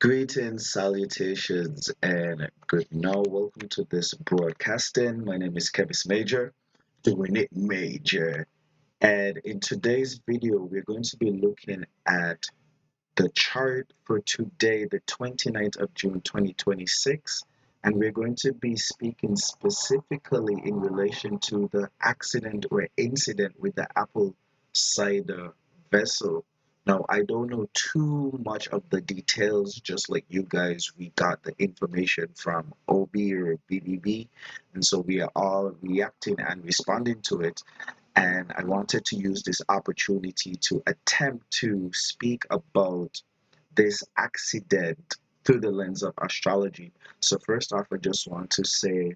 Greetings, salutations, and good now. Welcome to this broadcasting. My name is Kevis Major, doing it major. And in today's video, we're going to be looking at the chart for today, the 29th of June 2026. And we're going to be speaking specifically in relation to the accident or incident with the Apple Syder vessel. Now, I don't know too much of the details, just like you guys. We got the information from OB or BBB, and so we are all reacting and responding to it. And I wanted to use this opportunity to attempt to speak about this accident through the lens of astrology. So, first off, I just want to say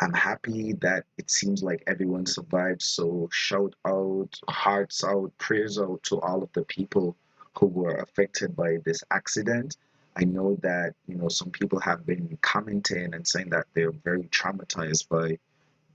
I'm happy that it seems like everyone survived. So, shout out, hearts out, prayers out to all of the people who were affected by this accident. I know that, some people have been commenting and saying that they're very traumatized by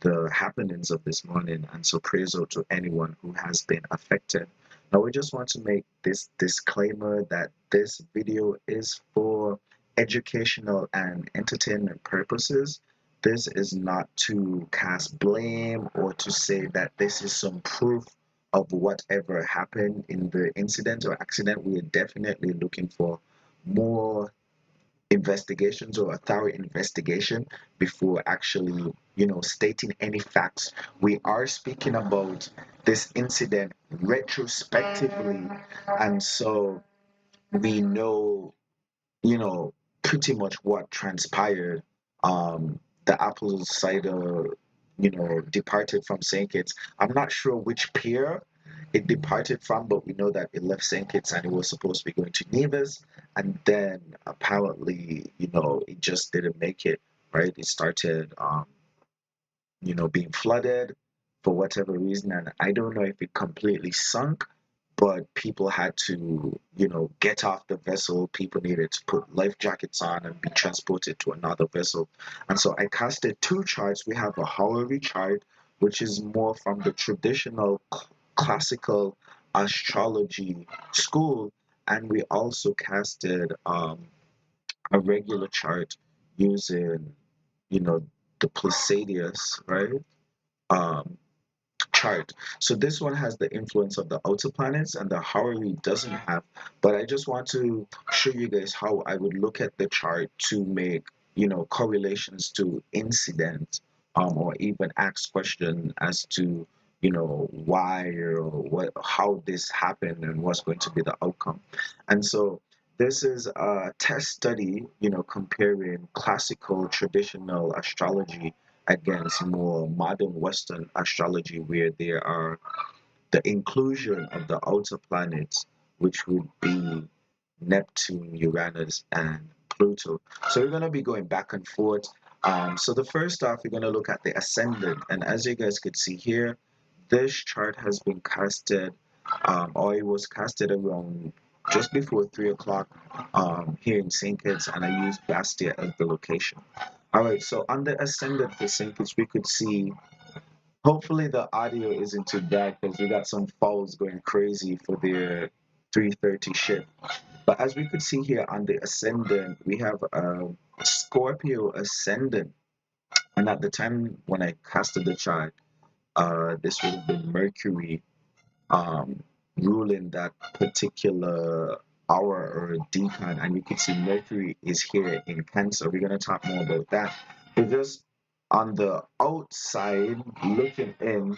the happenings of this morning. And so praise out to anyone who has been affected. Now, we just want to make this disclaimer that this video is for educational and entertainment purposes. This is not to cast blame or to say that this is some proof of whatever happened in the incident or accident. We are definitely looking for more investigations or a thorough investigation before actually, stating any facts. We are speaking about this incident retrospectively, and so we know, pretty much what transpired. The Apple Cider, departed from St. Kitts. I'm not sure which pier it departed from, but we know that it left St. Kitts and it was supposed to be going to Nevis. And then apparently, it just didn't make it, right? It started, being flooded for whatever reason. And I don't know if it completely sunk, but people had to, get off the vessel. People needed to put life jackets on and be transported to another vessel. And so I casted two charts. We have a Horary chart, which is more from the traditional classical astrology school. And we also casted a regular chart using, you know, the Pleiadius, right? Um, chart. So this one has the influence of the outer planets and the Horary doesn't have. But I just want to show you guys how I would look at the chart to make, correlations to incident, or even ask question as to, why or what, how this happened and what's going to be the outcome. And so this is a test study, comparing classical traditional astrology against more modern Western astrology, where there are the inclusion of the outer planets, which would be Neptune, Uranus, and Pluto. So we're going to be going back and forth. So the first off, we're going to look at the ascendant. And as you guys could see here, this chart has been casted, or it was casted around just before 3 o'clock here in St. Kitts, and I used Bastia as the location. All right, so on the ascendant for St. Kitts, we could see, hopefully the audio isn't too bad because we got some fowls going crazy for their 3:30 shift. But as we could see here on the ascendant, we have a Scorpio ascendant. And at the time when I casted the chart, this would have been Mercury um, ruling that particular hour or decan. And you can see Mercury is here in Cancer. We're going to talk more about that. But just on the outside, looking in,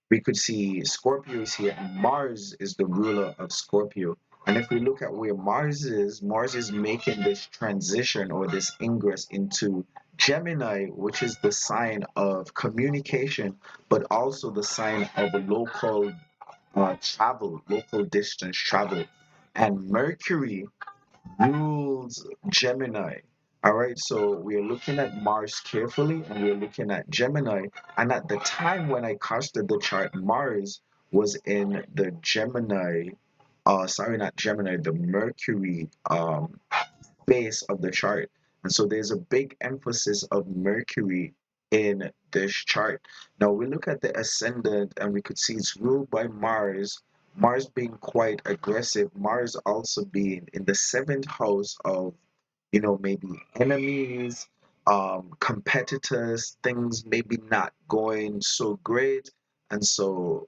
we could see Scorpio is here, and Mars is the ruler of Scorpio. And if we look at where Mars is making this transition or this ingress into Gemini, which is the sign of communication, but also the sign of local travel, local distance travel. And Mercury rules Gemini. All right, so we are looking at Mars carefully and we're looking at Gemini. And at the time when I casted the chart, Mars was in the Gemini, sorry, not Gemini, the Mercury base of the chart. And so there's a big emphasis of Mercury in this chart. Now we look at the ascendant and we could see it's ruled by Mars, Mars being quite aggressive, Mars also being in the seventh house of, maybe enemies, competitors, things maybe not going so great. And so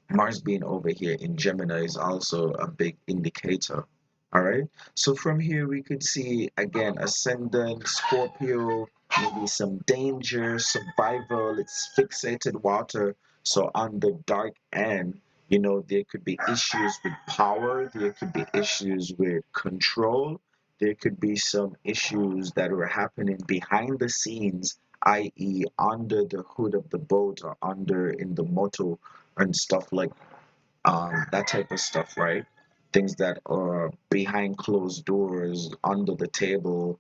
Mars being over here in Gemini is also a big indicator. All right. So from here, we could see again Ascendant, Scorpio, maybe some danger, survival. It's fixated water. So on the dark end, there could be issues with power, there could be issues with control, there could be some issues that are happening behind the scenes, i.e., under the hood of the boat or under in the motor and stuff like that type of stuff, right? Things that are behind closed doors, under the table,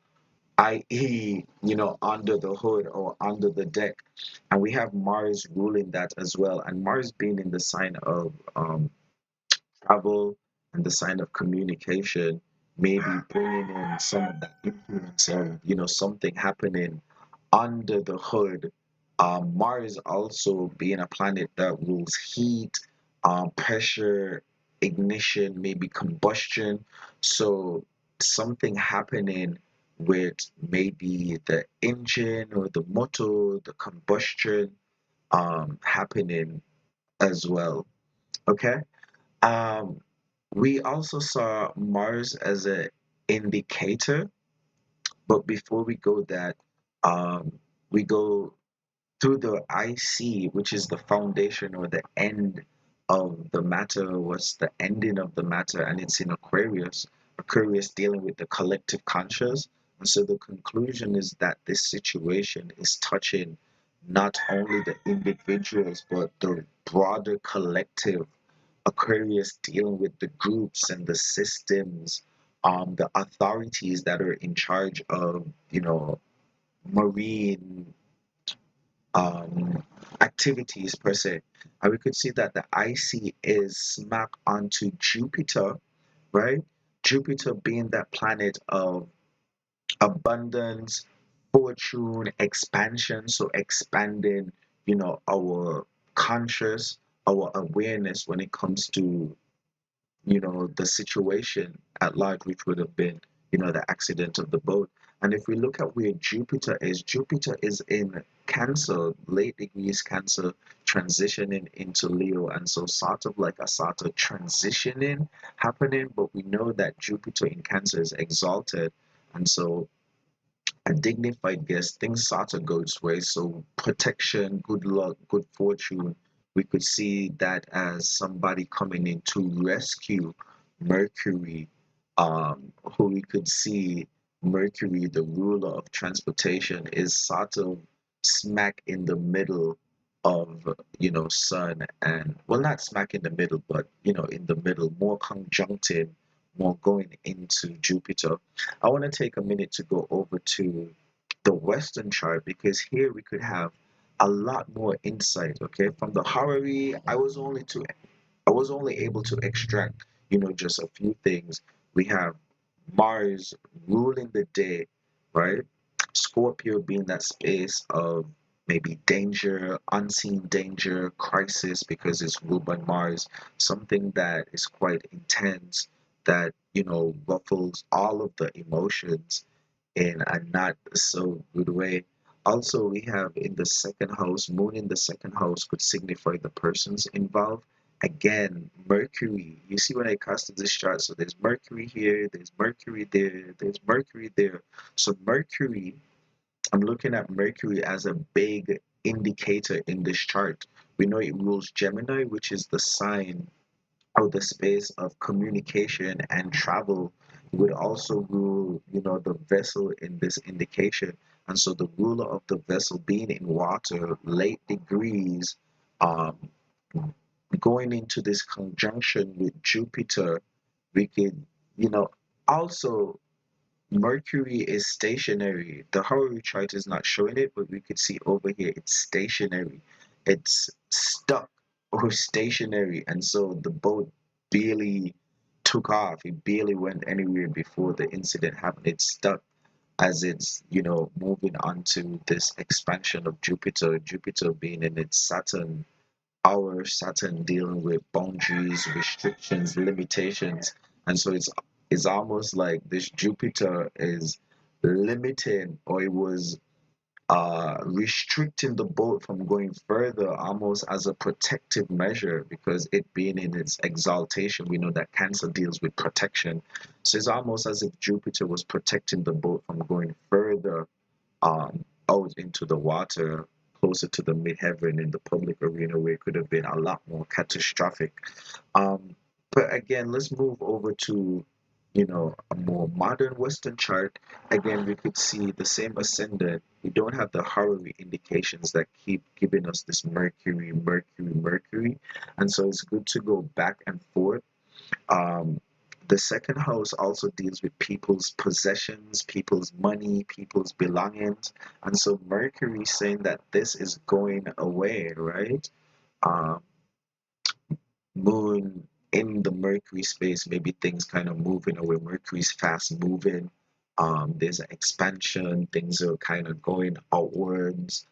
i.e., under the hood or under the deck. And we have Mars ruling that as well. And Mars being in the sign of travel and the sign of communication, maybe bringing in some of that influence of, something happening under the hood. Mars also being a planet that rules heat, pressure, ignition, maybe combustion. So something happening with maybe the engine or the motor, the combustion happening as well. Okay. Um, we also saw Mars as an indicator, but before we go that, we go through the IC, which is the foundation or the end of the matter, was the ending of the matter, and it's in Aquarius. Aquarius dealing with the collective conscious. And so the conclusion is that this situation is touching not only the individuals, but the broader collective. Aquarius dealing with the groups and the systems, the authorities that are in charge of, marine activities per se. And we could see that the IC is smack onto Jupiter, right? Jupiter being that planet of abundance, fortune, expansion. So expanding, our conscious, our awareness when it comes to the situation at large, which would have been, the accident of the boat. And if we look at where Jupiter is in Cancer, late degrees Cancer, transitioning into Leo. And so, sort of like a sort of transitioning happening, but we know that Jupiter in Cancer is exalted. And so, a dignified guest, things sort of go its way. So protection, good luck, good fortune. We could see that as somebody coming in to rescue Mercury, who we could see Mercury, the ruler of transportation, is sort of smack in the middle of, Sun and, well, not smack in the middle, but, in the middle, more conjuncting, more going into Jupiter. I want to take a minute to go over to the Western chart because here we could have a lot more insight. Okay, from the Horary, I was only able to extract, just a few things. We have Mars ruling the day, right? Scorpio being that space of maybe danger, unseen danger, crisis, because it's ruled by Mars, something that is quite intense, that, ruffles all of the emotions in a not so good way. Also, we have in the second house, Moon in the second house could signify the persons involved. Again, Mercury. You see when I casted this chart, so there's Mercury here, there's Mercury there, there's Mercury there. So Mercury, I'm looking at Mercury as a big indicator in this chart. We know it rules Gemini, which is the sign or the space of communication and travel. Would also rule, the vessel in this indication. And so the ruler of the vessel being in water, late degrees, um, going into this conjunction with Jupiter, we could, also Mercury is stationary. The Horary chart is not showing it, but we could see over here it's stationary. It's stuck or stationary. And so the boat barely took off. It barely went anywhere before the incident happened. It's stuck as it's, moving on to this expansion of Jupiter, Jupiter being in its Saturn our Saturn dealing with boundaries, restrictions, limitations, and so it's almost like this Jupiter is limiting, or it was restricting the boat from going further, almost as a protective measure, because it being in its exaltation, we know that Cancer deals with protection. So it's almost as if Jupiter was protecting the boat from going further out into the water, closer to the midheaven in the public arena, where it could have been a lot more catastrophic. Um, but again, let's move over to, a more modern Western chart. Again, we could see the same ascendant. We don't have the Horary indications that keep giving us this Mercury, Mercury, Mercury. And so it's good to go back and forth. um, the second house also deals with people's possessions, people's money, people's belongings. And so Mercury is saying that this is going away, right? Um, Moon in the Mercury space, maybe things kind of moving away. Mercury's fast moving. There's an expansion, things are kind of going outwards,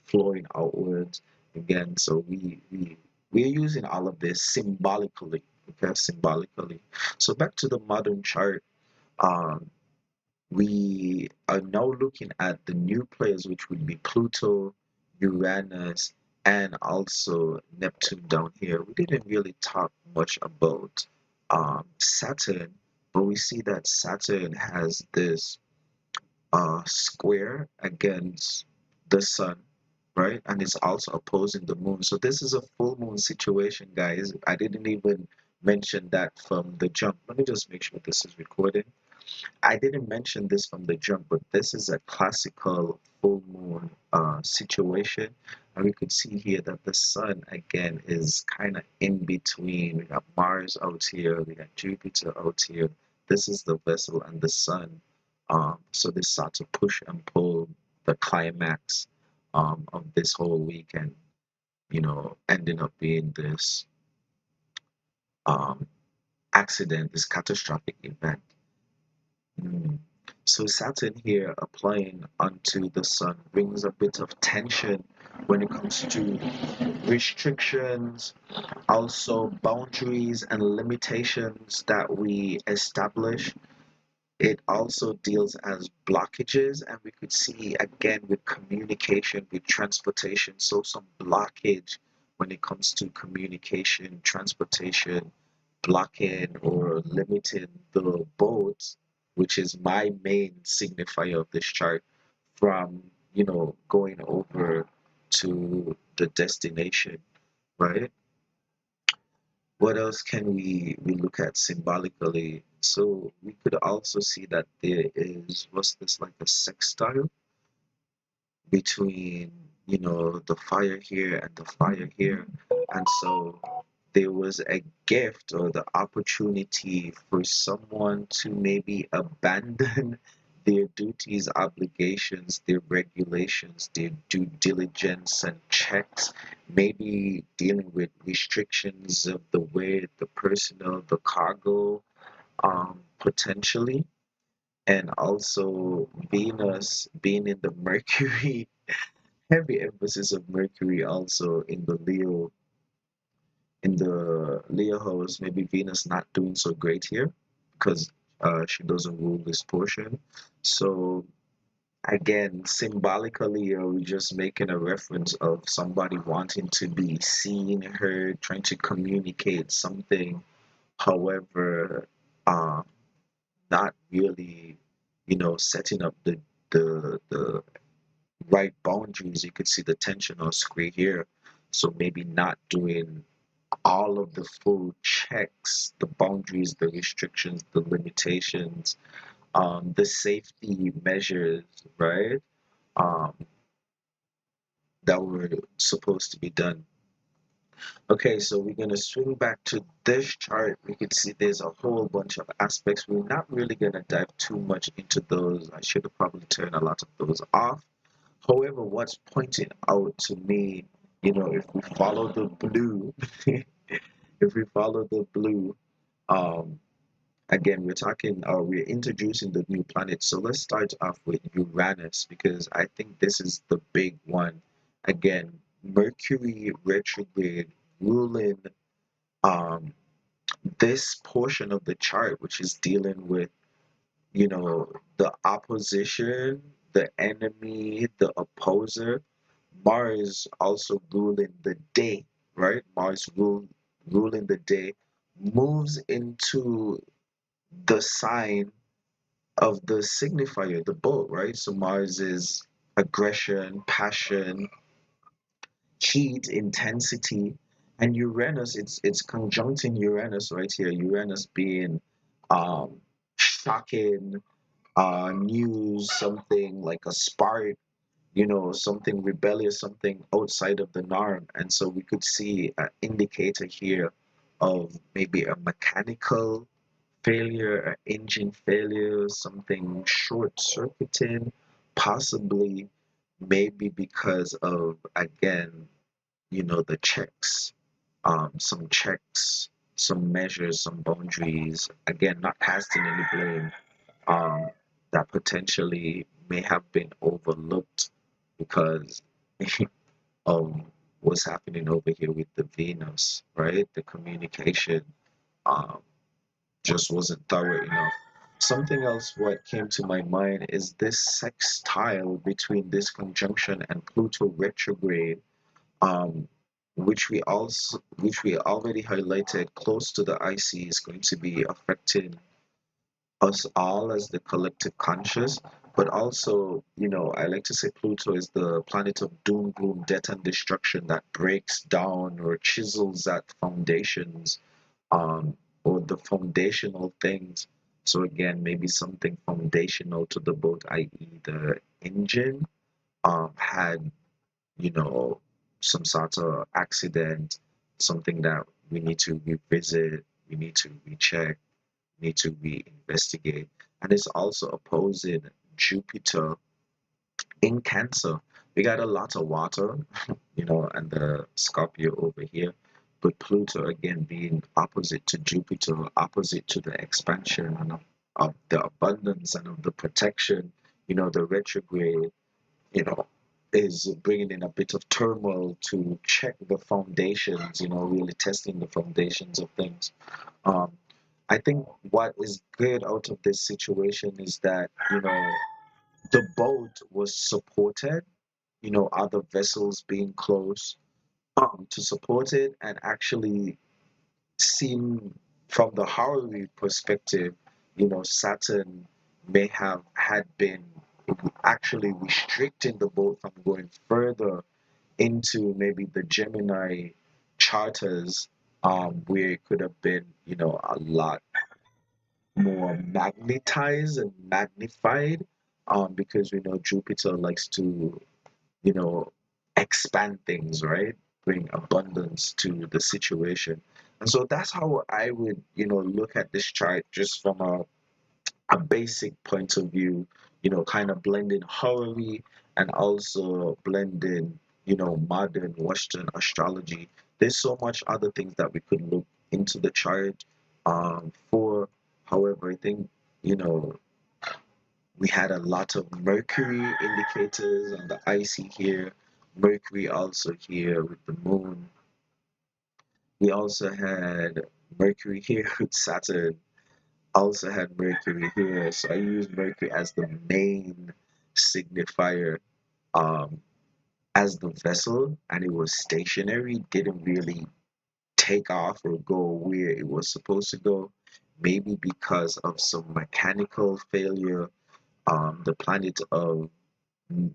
flowing outwards again. So we're using all of this symbolically, okay, symbolically. So back to the modern chart. Um, we are now looking at the new players, which would be Pluto, Uranus, and also Neptune down here. We didn't really talk much about Saturn, but we see that Saturn has this square against the sun, right? And it's also opposing the moon. So this is a full moon situation, guys. I didn't even mention that from the jump. Let me just make sure this is recording. I didn't mention this from the jump, but this is a classical full moon situation. And we could see here that the sun again is kind of in between. We got Mars out here, we got Jupiter out here. This is the vessel and the sun. So this starts to push and pull the climax of this whole weekend, ending up being this um, accident, this catastrophic event. Mm. So Saturn here applying onto the sun brings a bit of tension when it comes to restrictions, also boundaries and limitations that we establish. It also deals as blockages, and we could see again with communication, with transportation. So some blockage when it comes to communication, transportation, blocking or limiting the boats, which is my main signifier of this chart, from going over to the destination, right? What else can we look at symbolically? So we could also see that there is, what's this, like a sextile between the fire here and the fire here. And so there was a gift or the opportunity for someone to maybe abandon their duties, obligations, their regulations, their due diligence and checks, maybe dealing with restrictions of the way the personnel, the cargo, potentially. And also Venus being in the Mercury, heavy emphasis of Mercury also in the Leo house, maybe Venus not doing so great here because she doesn't rule this portion. So again, symbolically, are we just making a reference of somebody wanting to be seen, heard, trying to communicate something, however, uh, not really, setting up the right boundaries. You could see the tension on screen here. So maybe not doing all of the full checks, the boundaries, the restrictions, the limitations, the safety measures, right? Um, that were supposed to be done. Okay, so we're going to swing back to this chart. We can see there's a whole bunch of aspects. We're not really going to dive too much into those. I should have probably turned a lot of those off. However, what's pointed out to me, if we follow the blue, if we follow the blue, um, again, we're introducing the new planet. So let's start off with Uranus because I think this is the big one. Again, Mercury retrograde ruling um, this portion of the chart, which is dealing with, the opposition, the enemy, the opposer. Mars also ruling the day, right? Ruling the day moves into the sign of the signifier, the boat, right? So Mars is aggression, passion, heat, intensity, and Uranus, it's conjuncting Uranus right here. Uranus being um shocking news, something like a spark, something rebellious, something outside of the norm. And so we could see an indicator here of maybe a mechanical failure, an engine failure, something short circuiting, possibly maybe because of, again, the checks, some checks, some measures, some boundaries, again, not casting any blame, um, that potentially may have been overlooked because of what's happening over here with the Venus, right? The communication um, just wasn't thorough enough. Something else what came to my mind is this sextile between this conjunction and Pluto retrograde, um, which we already highlighted close to the IC is going to be affecting us all as the collective conscious, but also, I like to say Pluto is the planet of doom, gloom, death, and destruction that breaks down or chisels at foundations, um, or the foundational things. So again, maybe something foundational to the boat, i.e., the engine, had, you know, some sort of accident, something that we need to revisit, we need to recheck, need to reinvestigate. And it's also opposing Jupiter in Cancer. We got a lot of water, and the Scorpio over here. But Pluto again being opposite to Jupiter, opposite to the expansion and of the abundance and of the protection, the retrograde, you know, is bringing in a bit of turmoil to check the foundations, really testing the foundations of things. Um, I think what is good out of this situation is that, the boat was supported, other vessels being close to support it, and actually seen from the Horary perspective, Saturn may have had been actually restricting the boat from going further into maybe the Gemini charters, where it could have been, a lot more magnetized and magnified, because we know Jupiter likes to, you know, expand things, right? Bring abundance to the situation. And so that's how I would, look at this chart just from a basic point of view, kind of blending Horary and also blending, modern Western astrology. There's so much other things that we could look into the chart for. However, I think, you know, we had a lot of Mercury indicators on the IC here, Mercury also here with the moon. We also had Mercury here with Saturn, also had Mercury here. So I use Mercury as the main signifier, um, as the vessel, and it was stationary, didn't really take off or go where it was supposed to go. Maybe because of some mechanical failure, the planet of, mm,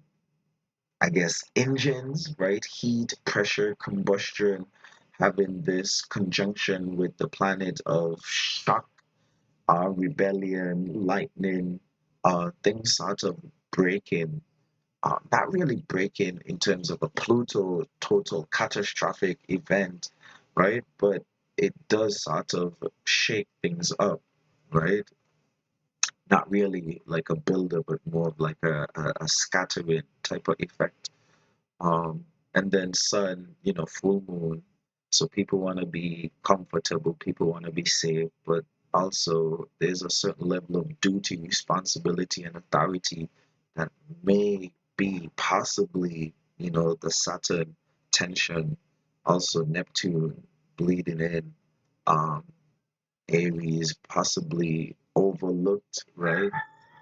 I guess, engines, right? Heat, pressure, combustion, having this conjunction with the planet of shock, rebellion, lightning, things sort of breaking, not really breaking in terms of a Pluto total catastrophic event, right? But it does sort of shake things up, right? Not really like a builder, but more of like a scattering type of effect. And then sun, full moon. So people want to be comfortable, people want to be safe, but also there's a certain level of duty, responsibility, and authority that may be possibly, the Saturn tension. Also, Neptune bleeding in. Um, Aries possibly overlooked, right?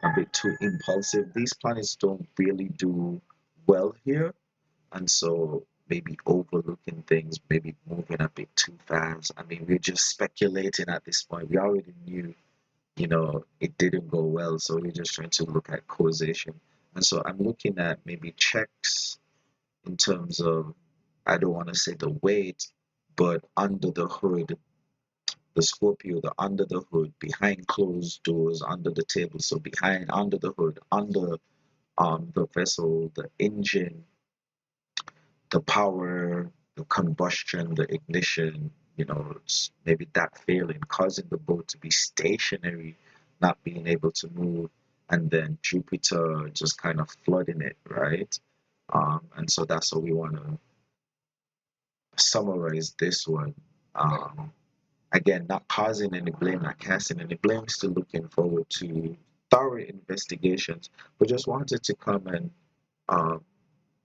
A bit too impulsive. These planets don't really do well here, and so maybe overlooking things, maybe moving a bit too fast. I mean, we're just speculating at this point. We already knew, it didn't go well, so we're just trying to look at causation. And so I'm looking at maybe checks in terms of, I don't want to say the weight, but under the hood, the Scorpio, the under the hood, behind closed doors, under the table. So behind, under the hood, under the vessel, the engine, the power, the combustion, the ignition, it's maybe that failing, causing the boat to be stationary, not being able to move, and then Jupiter just kind of flooding it, right? And so that's what we want to summarize this one. Um, Again, not causing any blame, not casting any blame, still looking forward to thorough investigations, but just wanted to come and um,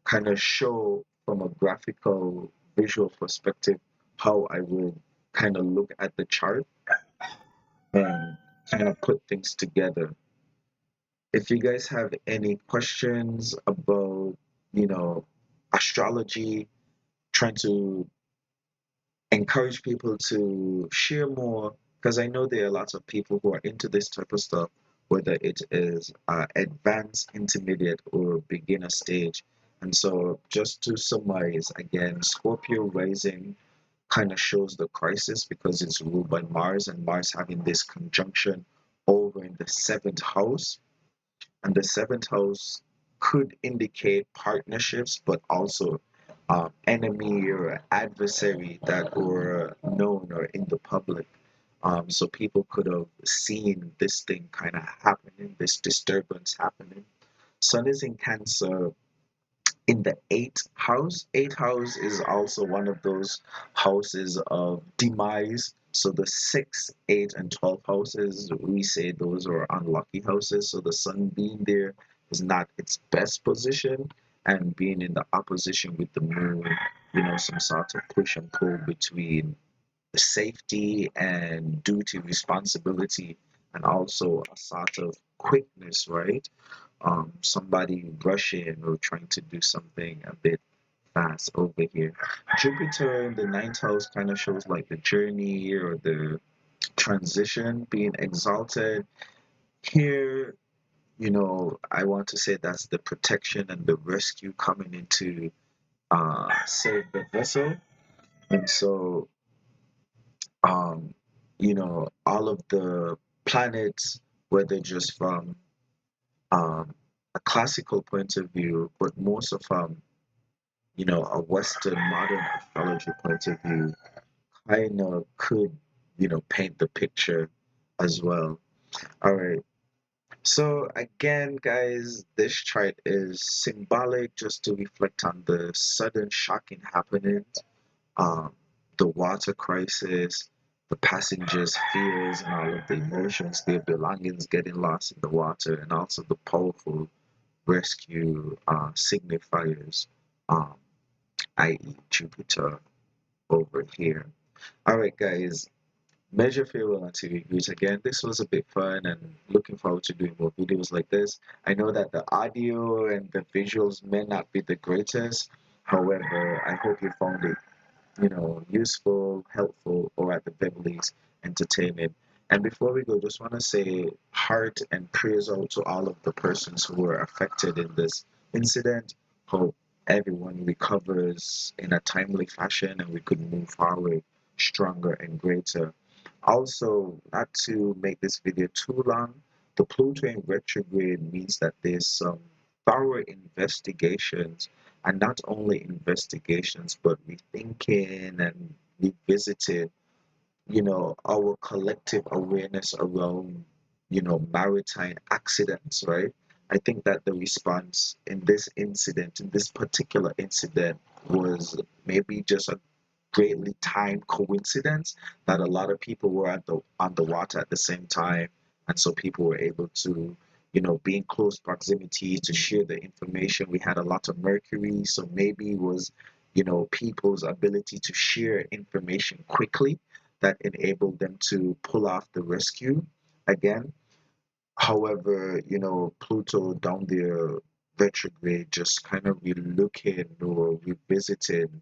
kind of show from a graphical, visual perspective how I would kind of look at the chart and kind of put things together. If you guys have any questions about, you know, astrology, trying to encourage people to share more, because I know there are lots of people who are into this type of stuff, whether it is advanced, intermediate, or beginner stage. And so, just to summarize again, Scorpio rising kind of shows the crisis because it's ruled by Mars, and Mars having this conjunction over in the seventh house. And the seventh house could indicate partnerships, but also enemy or adversary that were known or in the public. So people could have seen this thing kind of happening, this disturbance happening. Sun is in Cancer in the eighth house. Eighth house is also one of those houses of demise. So the sixth, eighth, and 12th houses, we say those are unlucky houses. So the sun being there is not its best position, and being in the opposition with the moon, some sort of push and pull between safety and duty, responsibility, and also a sort of quickness, right? Somebody rushing or trying to do something a bit fast over here. Jupiter in the ninth house kind of shows like the journey or the transition being exalted. Here, I want to say that's the protection and the rescue coming into save the vessel. And so, um, all of the planets, whether just from a classical point of view, but most of a Western modern astrology point of view, kind of could, paint the picture as well. All right. So again, guys, this chart is symbolic just to reflect on the sudden shocking happenings, um, the water crisis, the passengers' fears and all of the emotions, their belongings getting lost in the water, and also the powerful rescue signifiers, um, i.e. Jupiter over here. All right, guys, measure farewell until we meet again. This was a bit fun and looking forward to doing more videos like this. I know that the audio and the visuals may not be the greatest. However, I hope you found it useful, helpful, or at the very least, entertaining. And before we go, just want to say heart and prayers out to all of the persons who were affected in this incident. Hope everyone recovers in a timely fashion and we could move forward stronger and greater. Also, not to make this video too long, the Pluto in retrograde means that there's some thorough investigations, and not only investigations, but rethinking and revisiting, our collective awareness around, maritime accidents, right? I think that the response in this incident, in this particular incident, was maybe just a greatly timed coincidence that a lot of people were at the on the water at the same time, and so people were able to, be in close proximity to share the information. We had a lot of Mercury, so maybe it was, people's ability to share information quickly that enabled them to pull off the rescue again. However, Pluto down there retrograde just kind of relooking or revisiting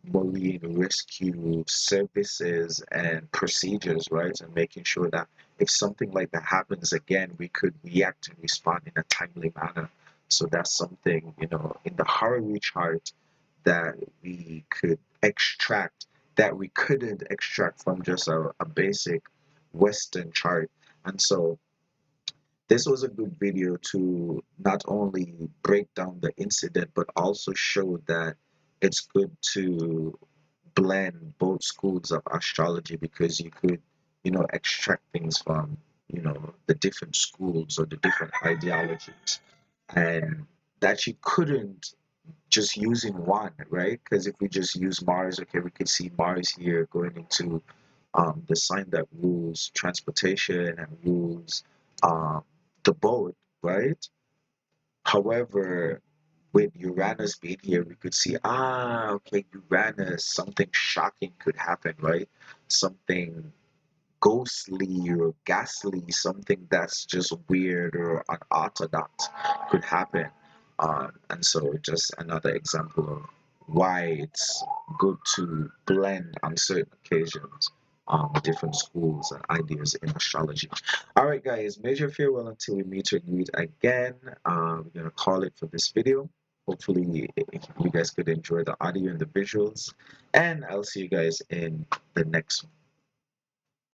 marine rescue services and procedures, right? And making sure that if something like that happens again, we could react and respond in a timely manner. So that's something, in the Horary chart that we could extract that we couldn't extract from just a basic Western chart. And so this was a good video to not only break down the incident, but also show that it's good to blend both schools of astrology because you could, extract things from, the different schools or the different ideologies. And that you couldn't just using one, right? Because if we just use Mars, okay, we could see Mars here going into the sign that rules transportation and rules um, the boat, right? However, with Uranus being here, we could see, okay, Uranus, something shocking could happen, right? Something ghostly or ghastly, something that's just weird or unorthodox could happen. And so, just another example of why it's good to blend on certain occasions different schools and ideas in astrology. All right, guys, major farewell until we meet or greet again. We're going to call it for this video. Hopefully, you guys could enjoy the audio and the visuals. And I'll see you guys in the next one.